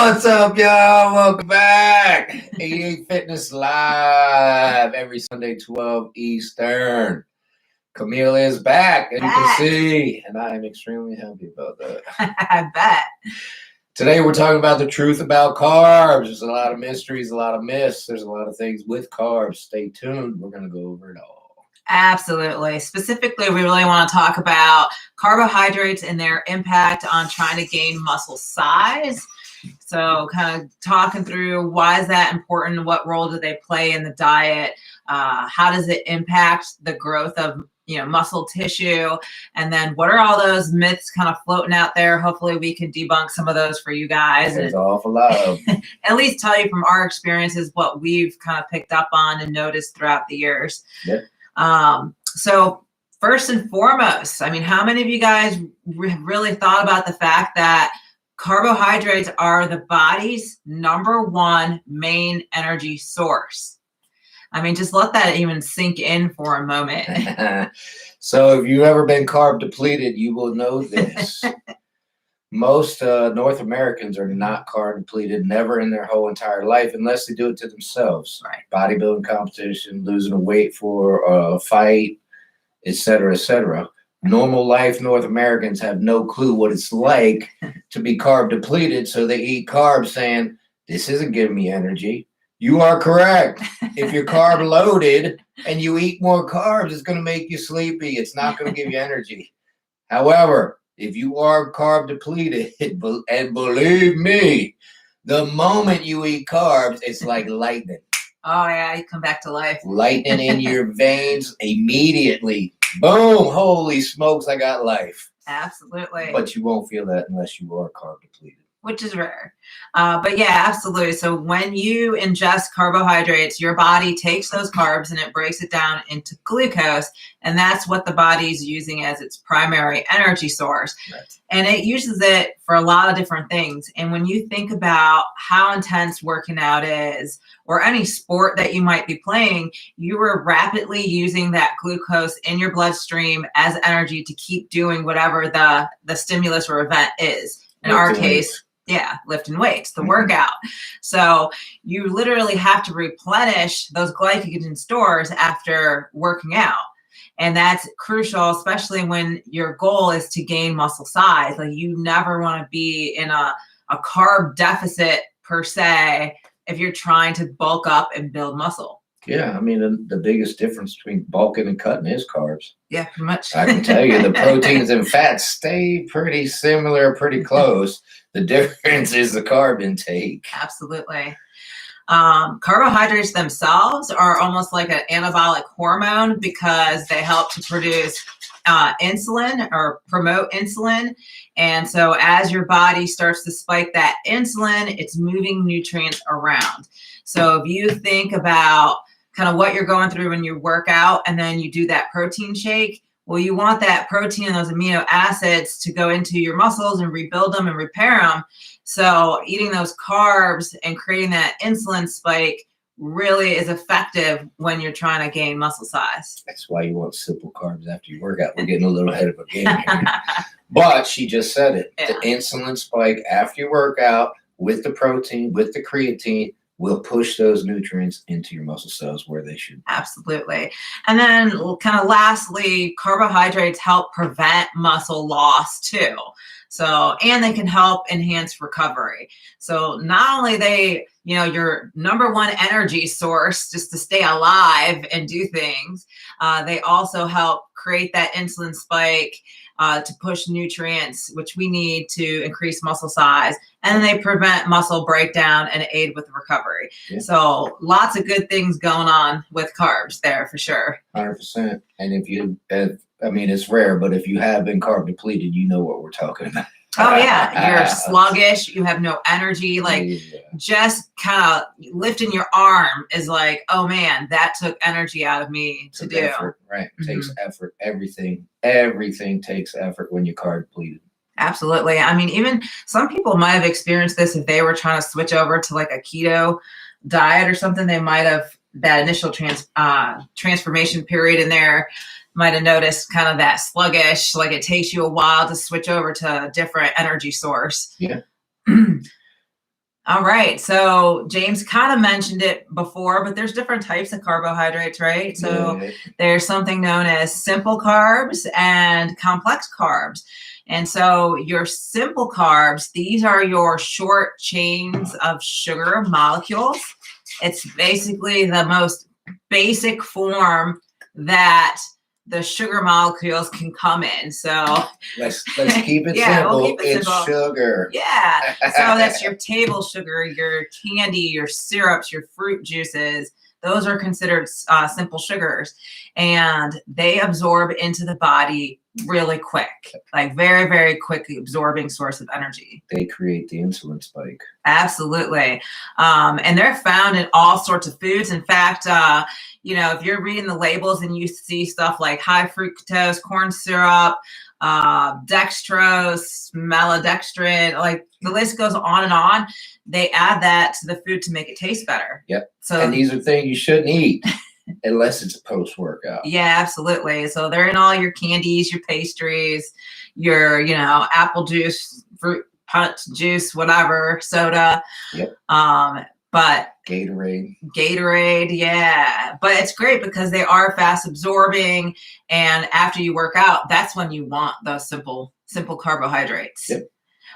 What's up, y'all? Welcome back. 88 Fitness Live every Sunday, 12 Eastern. Camille is back, as you can see, and I am extremely happy about that. I bet. Today we're talking about the truth about carbs. There's a lot of mysteries, a lot of myths. There's a lot of things with carbs. Stay tuned. We're going to go over it all. Absolutely. Specifically, we really want to talk about carbohydrates and their impact on trying to gain muscle size. So kind of talking through why is that important? What role do they play in the diet? How does it impact the growth of muscle tissue? And then what are all those myths kind of floating out there? Hopefully we can debunk some of those for you guys. There's an awful lot of them. At least tell you from our experiences what we've kind of picked up on and noticed throughout the years. Yep. So first and foremost, I mean, how many of you guys really thought about the fact that carbohydrates are the body's #1 main energy source? I mean, just let that even sink in for a moment. So if you've ever been carb depleted, you will know this. Most North Americans are not carb depleted, never in their whole entire life, unless they do it to themselves. Right. Bodybuilding competition, losing a weight for a fight, etc., etc. Normal life North Americans have no clue what it's like to be carb depleted, so they eat carbs saying, this isn't giving me energy. You are correct. If you're carb loaded and you eat more carbs, it's going to make you sleepy. It's not going to give you energy. However, if you are carb depleted, and believe me, the moment you eat carbs, it's like lightning. Oh, yeah, you come back to life. Lightning in your veins immediately. Boom, holy smokes, I got life. Absolutely. But you won't feel that unless you are carb depleted. Which is rare. But yeah, absolutely. So when you ingest carbohydrates, your body takes those carbs and it breaks it down into glucose. And that's what the body's using as its primary energy source. Right. And it uses it for a lot of different things. And when you think about how intense working out is, or any sport that you might be playing, you are rapidly using that glucose in your bloodstream as energy to keep doing whatever the stimulus or event is. In our case, lifting weights, the workout. So you literally have to replenish those glycogen stores after working out. And that's crucial, especially when your goal is to gain muscle size. Like, you never want to be in a carb deficit per se if you're trying to bulk up and build muscle. Yeah, I mean, the biggest difference between bulking and cutting is carbs. Yeah, pretty much. I can tell you the proteins and fats stay pretty similar, pretty close. The difference is the carb intake. Absolutely. Carbohydrates themselves are almost like an anabolic hormone because they help to produce insulin or promote insulin. And so as your body starts to spike that insulin, it's moving nutrients around. So if you think about kind of what you're going through when you work out and then you do that protein shake, well, you want that protein and those amino acids to go into your muscles and rebuild them and repair them. So eating those carbs and creating that insulin spike really is effective when you're trying to gain muscle size. That's why you want simple carbs after you work out. We're getting a little ahead of a game here. But she just said it. Yeah. The insulin spike after you work out with the protein, with the creatine, will push those nutrients into your muscle cells where they should be. Absolutely. And then kind of lastly, carbohydrates help prevent muscle loss too. So, and they can help enhance recovery. So not only they, your #1 energy source just to stay alive and do things, they also help create that insulin spike to push nutrients, which we need to increase muscle size. And then they prevent muscle breakdown and aid with recovery. Yeah. So lots of good things going on with carbs there for sure. 100%. And it's rare, but if you have been carb depleted, you know what we're talking about. Oh yeah, you're sluggish, you have no energy, just kind of lifting your arm is like, oh man, that took energy out of me to do. Effort, right. Mm-hmm. Takes effort. Everything takes effort when you're carb depleted. Absolutely. I mean, even some people might have experienced this if they were trying to switch over to like a keto diet or something. They might have that initial transformation period in there. Might have noticed kind of that sluggish, like it takes you a while to switch over to a different energy source. Yeah. All right. So James kind of mentioned it before, but there's different types of carbohydrates, right? So Yeah. there's something known as simple carbs and complex carbs. And so your simple carbs, these are your short chains of sugar molecules. It's basically the most basic form that the sugar molecules can come in. So Let's keep it yeah, simple. we'll keep it It's simple. sugar. Yeah. So that's your table sugar, your candy, your syrups, your fruit juices. Those are considered simple sugars, and they absorb into the body really quick, like very, very quick absorbing source of energy. They create the insulin spike. Absolutely. And they're found in all sorts of foods. In fact, if you're reading the labels and you see stuff like high fructose corn syrup, dextrose, maltodextrin, like the list goes on and on. They add that to the food to make it taste better. Yep. So, and these are things you shouldn't eat unless it's a post-workout. Yeah, absolutely. So they're in all your candies, your pastries, your, apple juice, fruit punch juice, whatever, soda. Yep. But Gatorade, yeah. But it's great because they are fast absorbing, and after you work out, that's when you want those simple carbohydrates. Yep.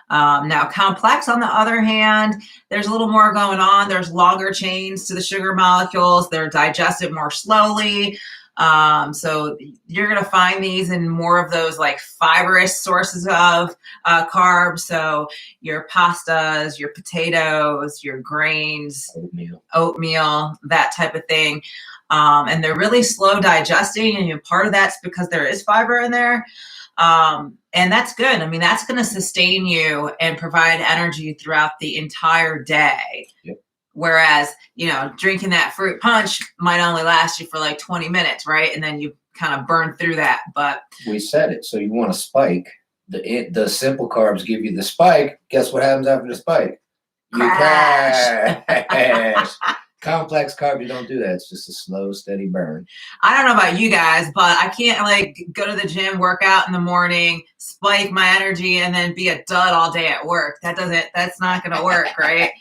Now, complex, on the other hand, there's a little more going on. There's longer chains to the sugar molecules. They're digested more slowly. So you're going to find these in more of those like fibrous sources of carbs. So your pastas, your potatoes, your grains, oatmeal, that type of thing. And they're really slow digesting. And part of that's because there is fiber in there. And that's good. I mean, that's going to sustain you and provide energy throughout the entire day. Yep. Whereas, drinking that fruit punch might only last you for like 20 minutes, right? And then you kind of burn through that. But we said it. So you want a spike. The simple carbs give you the spike. Guess what happens after the spike? Crash. You crash. Complex carb, you don't do that. It's just a slow, steady burn. I don't know about you guys, but I can't go to the gym, work out in the morning, spike my energy, and then be a dud all day at work. That's not going to work, right?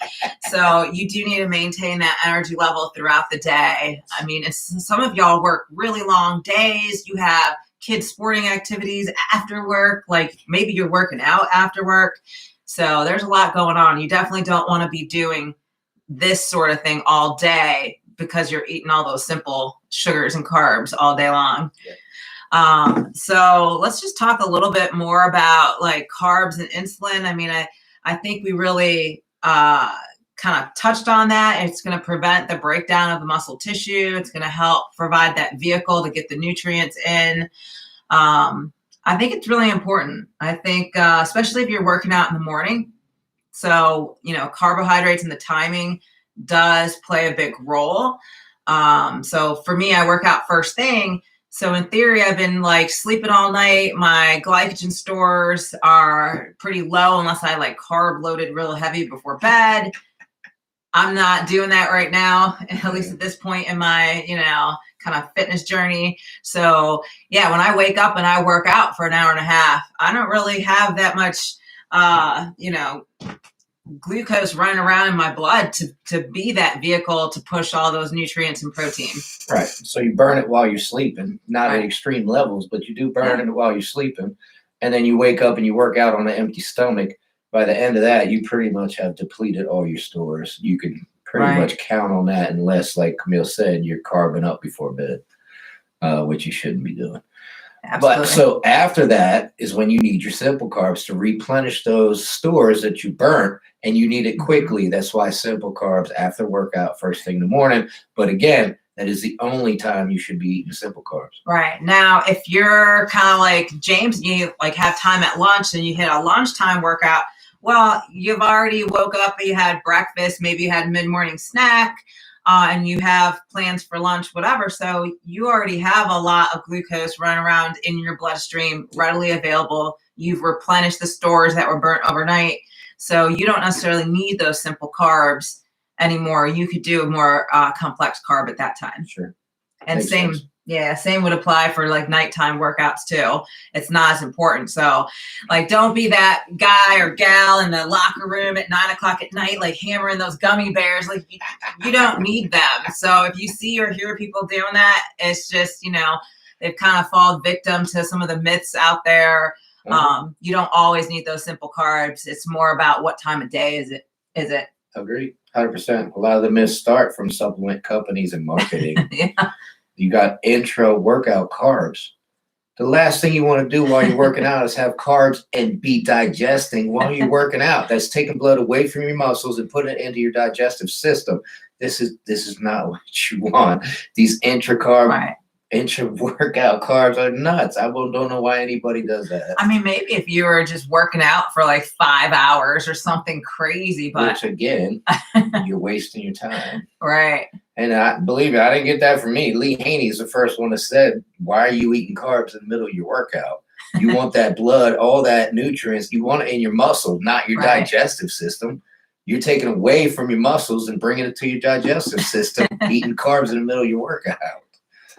So you do need to maintain that energy level throughout the day. I mean, some of y'all work really long days. You have kids' sporting activities after work, like maybe you're working out after work. So there's a lot going on. You definitely don't want to be doing this sort of thing all day because you're eating all those simple sugars and carbs all day long. Yeah. So let's just talk a little bit more about like carbs and insulin. I mean, I think we really kind of touched on that. It's going to prevent the breakdown of the muscle tissue. It's going to help provide that vehicle to get the nutrients in. I think it's really important. I think, especially if you're working out in the morning. So, carbohydrates and the timing does play a big role. So for me, I work out first thing. So in theory, I've been like sleeping all night. My glycogen stores are pretty low unless I like carb loaded real heavy before bed. I'm not doing that right now, at least at this point in my, kind of fitness journey. So yeah, when I wake up and I work out for an hour and a half, I don't really have that much, glucose running around in my blood to be that vehicle to push all those nutrients and protein. Right. So you burn it while you're sleeping, not Right. at extreme levels, but you do burn it while you're sleeping. And then you wake up and you work out on an empty stomach. By the end of that, you pretty much have depleted all your stores. You can pretty much count on that unless, like Camille said, you're carbing up before bed, which you shouldn't be doing. Absolutely. But so after that is when you need your simple carbs to replenish those stores that you burnt, and you need it quickly. That's why simple carbs after workout, first thing in the morning. But again, that is the only time you should be eating simple carbs. Right. Now, if you're kind of like James, you like have time at lunch and you hit a lunchtime workout, well, you've already woke up, you had breakfast, maybe you had a mid-morning snack, and you have plans for lunch, whatever. So you already have a lot of glucose running around in your bloodstream, readily available. You've replenished the stores that were burnt overnight. So you don't necessarily need those simple carbs anymore. You could do a more complex carb at that time. Sure. And Makes same sense. Yeah, same would apply for like nighttime workouts too. It's not as important. So, like, don't be that guy or gal in the locker room at 9 o'clock at night, like hammering those gummy bears. Like, you don't need them. So, if you see or hear people doing that, it's just, they've kind of fallen victim to some of the myths out there. You don't always need those simple carbs. It's more about what time of day is it? Agreed. 100%. A lot of the myths start from supplement companies and marketing. Yeah. You got intra workout carbs. The last thing you want to do while you're working out is have carbs and be digesting while you're working out. That's taking blood away from your muscles and putting it into your digestive system. This is not what you want. These intra-workout carbs are nuts. I don't know why anybody does that. I mean, maybe if you were just working out for like 5 hours or something crazy, but which again, you're wasting your time. Right. And believe me, I didn't get that from me. Lee Haney is the first one that said, why are you eating carbs in the middle of your workout? You want that blood, all that nutrients, you want it in your muscle, not your digestive system. You're taking away from your muscles and bringing it to your digestive system, eating carbs in the middle of your workout.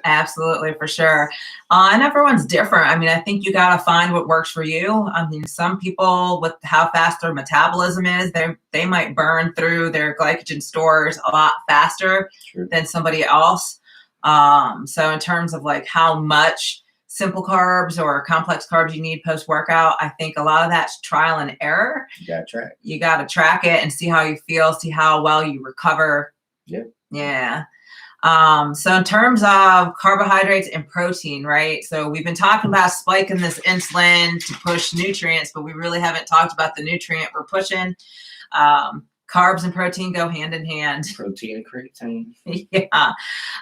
Absolutely, for sure. And everyone's different. I mean, I think you got to find what works for you. I mean, some people with how fast their metabolism is, they might burn through their glycogen stores a lot faster than somebody else. So in terms of like how much simple carbs or complex carbs you need post-workout, I think a lot of that's trial and error. You got to track it and see how you feel, see how well you recover. Yeah. So in terms of carbohydrates and protein, right? So we've been talking about spiking this insulin to push nutrients, but we really haven't talked about the nutrient we're pushing. Carbs and protein go hand in hand. Protein and creatine. Yeah.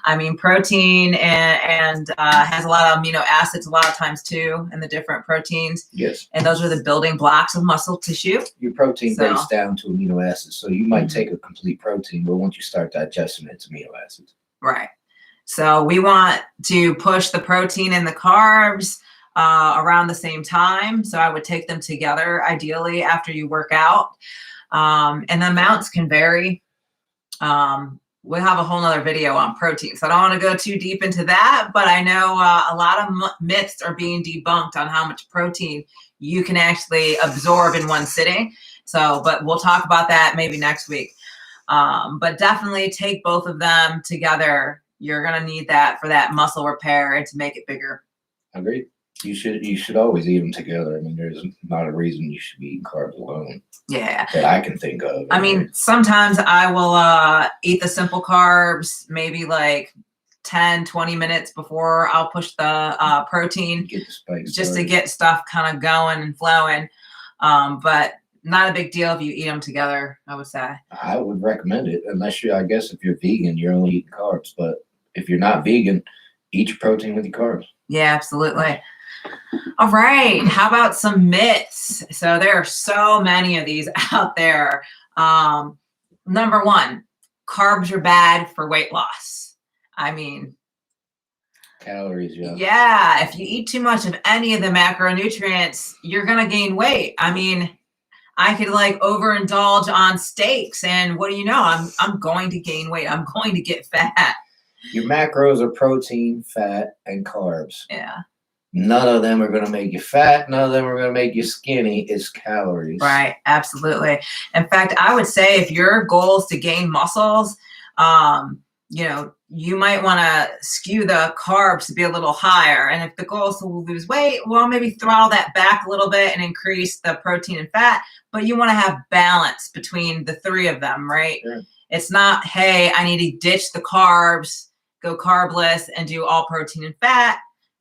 I mean, protein and has a lot of amino acids a lot of times too, in the different proteins. Yes. And those are the building blocks of muscle tissue. Your protein breaks down to amino acids. So you might take a complete protein, but once you start digesting it, it's amino acids. Right. So we want to push the protein and the carbs around the same time. So I would take them together, ideally, after you work out. And the amounts can vary. We'll have a whole nother video on protein. So I don't want to go too deep into that, but I know a lot of myths are being debunked on how much protein you can actually absorb in one sitting. So, but we'll talk about that maybe next week. But definitely take both of them together. You're going to need that for that muscle repair and to make it bigger. Agreed. You should always eat them together. I mean, there's not a reason you should be eating carbs alone. Yeah. That I can think of. I mean, sometimes I will eat the simple carbs, maybe like 10, 20 minutes before I'll push the protein. Get the spikes just started. To get stuff kind of going and flowing. But not a big deal if you eat them together, I would say. I would recommend it, unless I guess if you're vegan, you're only eating carbs. But if you're not vegan, eat your protein with your carbs. Yeah, absolutely. All right. How about some myths? So there are so many of these out there. Number one, carbs are bad for weight loss. I mean, calories, yeah. Yeah. If you eat too much of any of the macronutrients, you're going to gain weight. I mean, I could like overindulge on steaks, and what do you know? I'm going to gain weight. I'm going to get fat. Your macros are protein, fat, and carbs. Yeah. None of them are going to make you fat. None of them are going to make you skinny. It's calories. Right. Absolutely. In fact, I would say if your goal is to gain muscles, you might want to skew the carbs to be a little higher. And if the goal is to lose weight, well, maybe throttle that back a little bit and increase the protein and fat. But you want to have balance between the three of them, right? Sure. It's not, hey, I need to ditch the carbs, go carbless, and do all protein and fat.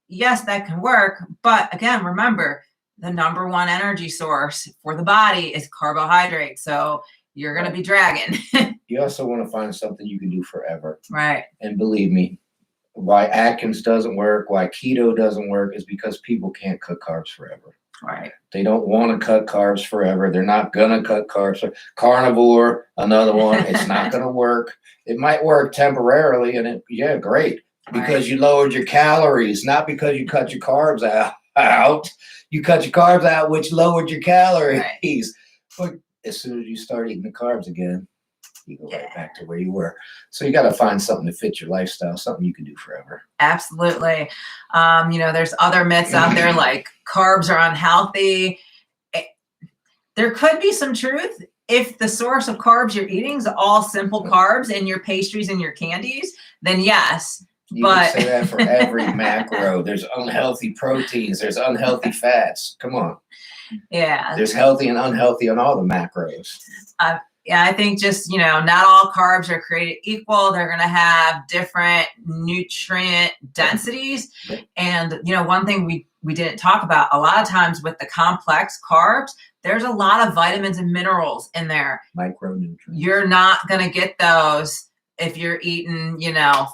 Yes, that can work. But again, remember, the number one energy source for the body is carbohydrates. So you're going to be dragging. You also want to find something you can do forever. Right. And believe me, why Atkins doesn't work, why keto doesn't work is because people can't cut carbs forever. Right. They don't want to cut carbs forever. They're not going to cut carbs. Carnivore, another one. It's not going to work. It might work temporarily, and great. Because you lowered your calories, not because you cut your carbs out. You cut your carbs out, which lowered your calories. Right. But as soon as you start eating the carbs again, You go right back to where you were. So you got to find something to fit your lifestyle, something you can do forever. Absolutely. There's other myths out there like carbs are unhealthy. There could be some truth if the source of carbs you're eating is all simple carbs in your pastries and your candies, then yes. You can say that for every macro. There's unhealthy proteins. There's unhealthy fats. Come on. Yeah. There's healthy and unhealthy on all the macros. I think just, not all carbs are created equal. They're going to have different nutrient densities. And, one thing we didn't talk about, a lot of times with the complex carbs, there's a lot of vitamins and minerals in there. Micronutrients. You're not going to get those if you're eating,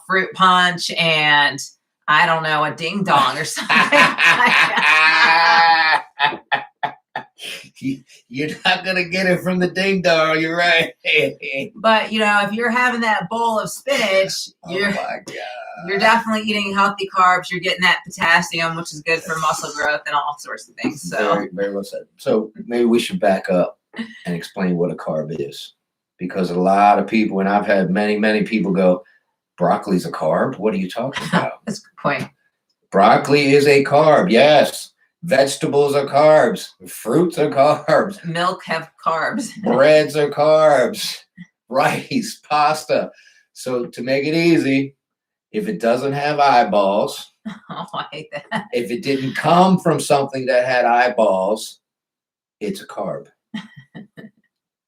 fruit punch and, I don't know, a ding dong or something like that. You're not going to get it from the ding dong. You're right. But, if you're having that bowl of spinach, you're definitely eating healthy carbs. You're getting that potassium, which is good for muscle growth and all sorts of things. So very, very well said. So maybe we should back up and explain what a carb is. Because a lot of people, and I've had many, many people go, broccoli's a carb? What are you talking about? That's a good point. Broccoli is a carb, yes. Vegetables are carbs. Fruits are carbs. Milk have carbs. Breads are carbs. Rice, pasta. So to make it easy, if it doesn't have eyeballs, oh, I hate that. If it didn't come from something that had eyeballs, it's a carb.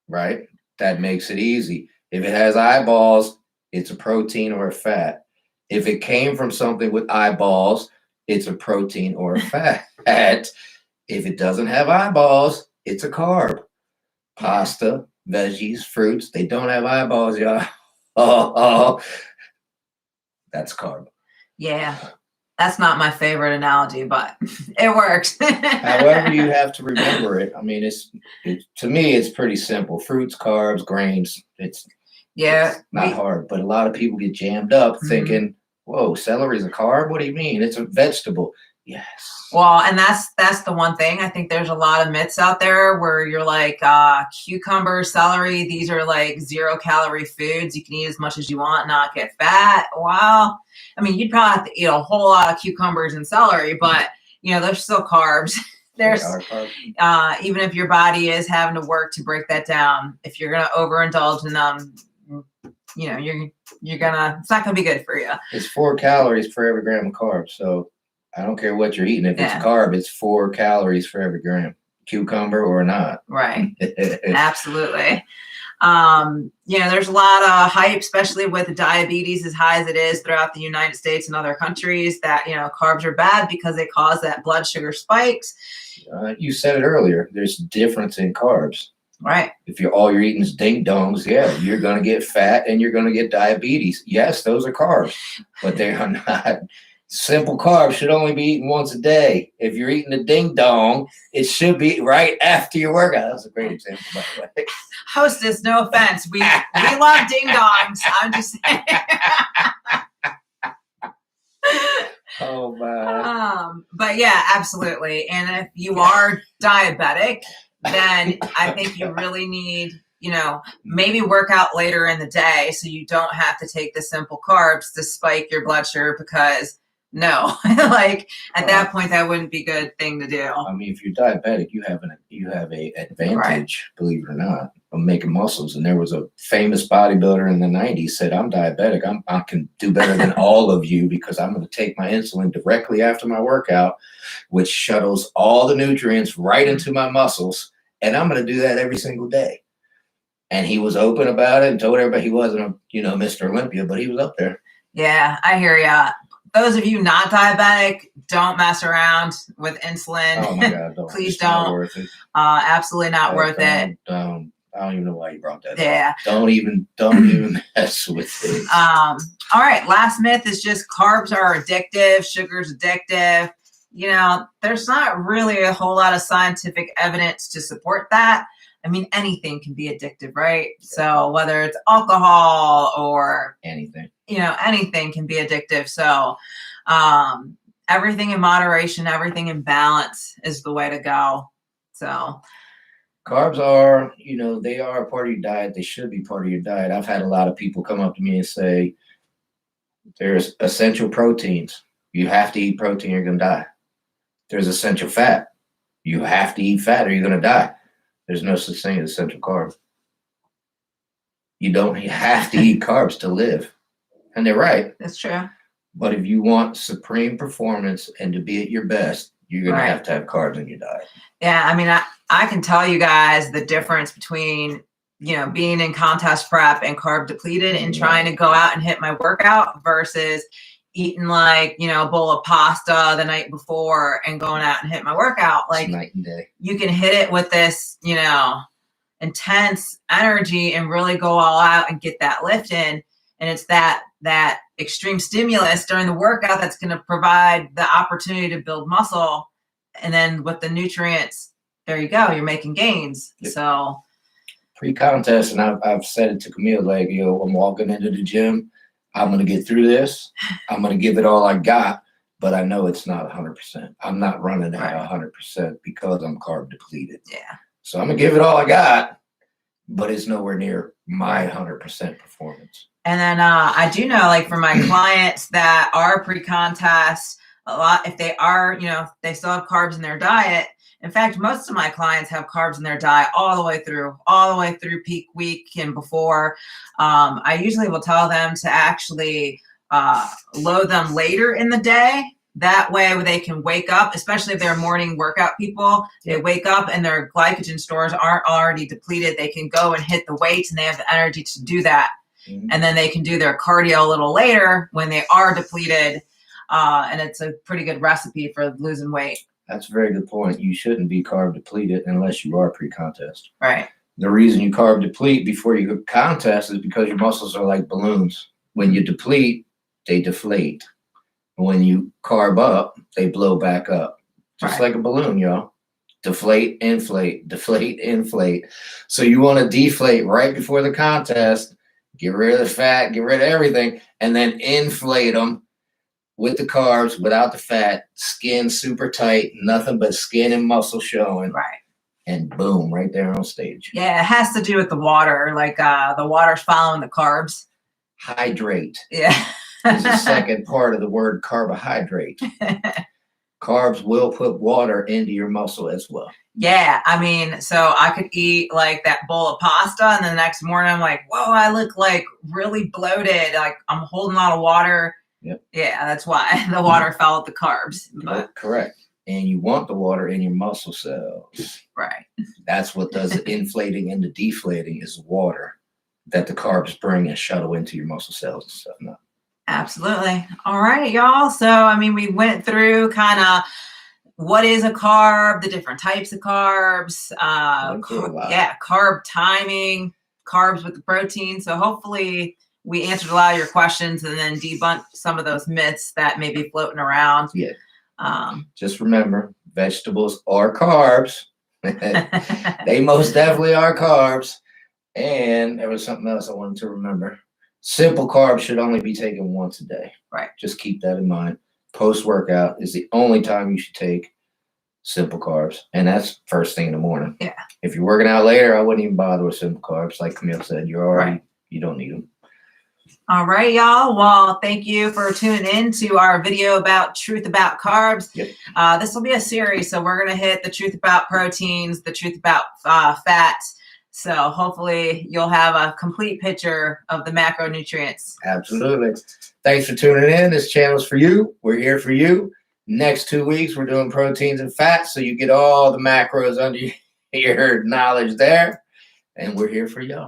Right? That makes it easy. If it has eyeballs, it's a protein or a fat. If it came from something with eyeballs, it's a protein or a fat. If it doesn't have eyeballs, it's a carb. Pasta, veggies, fruits, they don't have eyeballs, y'all. That's carb. Yeah. That's not my favorite analogy, but it works. However, you have to remember it. I mean, to me, it's pretty simple. Fruits, carbs, grains. It's not hard. But a lot of people get jammed up thinking, whoa, celery's a carb? What do you mean? It's a vegetable. Yes. Well, and that's the one thing. I think there's a lot of myths out there where you're like, cucumber, celery, these are like 0-calorie foods. You can eat as much as you want, not get fat. Wow. I mean, you'd probably have to eat a whole lot of cucumbers and celery, but they're still carbs. There's even if your body is having to work to break that down, if you're gonna overindulge in them, you're gonna, it's not gonna be good for you. It's 4 calories for every gram of carbs. So I don't care what you're eating. If it's carb, it's 4 calories for every gram, cucumber or not. Right. Absolutely. There's a lot of hype, especially with diabetes as high as it is throughout the United States and other countries, that, carbs are bad because they cause that blood sugar spikes. You said it earlier. There's difference in carbs. Right. If all you're eating is ding dongs, you're going to get fat and you're going to get diabetes. Yes, those are carbs, but they are not. Simple carbs should only be eaten once a day. If you're eating a ding dong, it should be right after your workout. That's a great example, by the way. Hostess, no offense. We love ding dongs. I'm just saying. Oh man. But yeah, absolutely. And if you are diabetic, then I think you really need, maybe work out later in the day so you don't have to take the simple carbs to spike your blood sugar, because at that point, that wouldn't be a good thing to do. I mean, if you're diabetic, you have a advantage, believe it or not, of making muscles. And there was a famous bodybuilder in the 90s said, I'm diabetic. I can do better than all of you because I'm going to take my insulin directly after my workout, which shuttles all the nutrients right into my muscles. And I'm going to do that every single day. And he was open about it and told everybody he wasn't Mr. Olympia, but he was up there. Yeah, I hear ya. Those of you not diabetic, don't mess around with insulin. Oh my God, don't. Please it's don't. Not worth it. Absolutely not worth it. I don't even know why you brought that up. Don't even mess with it. All right. Last myth is just carbs are addictive. Sugar's addictive. There's not really a whole lot of scientific evidence to support that. I mean, anything can be addictive, right? So whether it's alcohol or anything, anything can be addictive. So everything in moderation, everything in balance is the way to go. So Carbs are, they are a part of your diet. They should be part of your diet. I've had a lot of people come up to me and say, there's essential proteins. You have to eat protein, you're going to die. There's essential fat. You have to eat fat or you're going to die. There's no such thing as essential carbs. You have to eat carbs to live. And they're right. That's true. But if you want supreme performance and to be at your best, you're going to have carbs in your diet. Yeah, I mean, I can tell you guys the difference between, being in contest prep and carb depleted and trying to go out and hit my workout versus eating like, a bowl of pasta the night before and going out and hit my workout. Like, it's night and day. You can hit it with this, intense energy and really go all out and get that lift in. And it's that extreme stimulus during the workout that's going to provide the opportunity to build muscle. And then with the nutrients, there you go, you're making gains. Yep. So pre-contest, and I've said it to Camille, like, I'm walking into the gym, I'm going to get through this. I'm going to give it all I got, but I know it's not 100%. I'm not running at 100% because I'm carb depleted. Yeah. So I'm going to give it all I got, but it's nowhere near my 100% performance. And then I do know, like, for my clients that are pre-contest, a lot, if they are, they still have carbs in their diet. In fact, most of my clients have carbs in their diet all the way through peak week and before. I usually will tell them to actually load them later in the day. That way they can wake up, especially if they're morning workout people, they wake up and their glycogen stores aren't already depleted. They can go and hit the weights and they have the energy to do that. Mm-hmm. And then they can do their cardio a little later when they are depleted. And it's a pretty good recipe for losing weight. That's a very good point. You shouldn't be carb depleted unless you are pre-contest. Right. The reason you carb deplete before you go contest is because your muscles are like balloons. When you deplete, they deflate. When you carb up, they blow back up. Just like a balloon, y'all. Deflate, inflate, deflate, inflate. So you want to deflate right before the contest, get rid of the fat, get rid of everything, and then inflate them with the carbs, without the fat, skin super tight, nothing but skin and muscle showing. Right. And boom, right there on stage. Yeah, it has to do with the water. Like the water's following the carbs. Hydrate. Yeah. Is the second part of the word carbohydrate. Carbs will put water into your muscle as well. Yeah, I mean, so I could eat like that bowl of pasta and the next morning I'm like, whoa, I look like really bloated. Like I'm holding a lot of water. Yep. Yeah, that's why the water followed the carbs. But correct. And you want the water in your muscle cells. Right. That's what does the inflating and the deflating is water that the carbs bring and shuttle into your muscle cells and stuff. No. Absolutely. All right, y'all. So, I mean, we went through kind of what is a carb, the different types of carbs, carb timing, carbs with the protein. So hopefully we answered a lot of your questions and then debunked some of those myths that may be floating around. Yeah. Just remember, vegetables are carbs. They most definitely are carbs. And there was something else I wanted to remember. Simple carbs should only be taken once a day. Right. Just keep that in mind. Post-workout is the only time you should take simple carbs. And that's first thing in the morning. Yeah. If you're working out later, I wouldn't even bother with simple carbs. Like Camille said, you're already, you don't need them. All right, y'all. Well, thank you for tuning in to our video about truth about carbs. Yep. This will be a series. So we're going to hit the truth about proteins, the truth about fats. So hopefully you'll have a complete picture of the macronutrients. Absolutely. Thanks for tuning in. This channel's for you. We're here for you. Next 2 weeks, we're doing proteins and fats. So you get all the macros under your knowledge there. And we're here for y'all.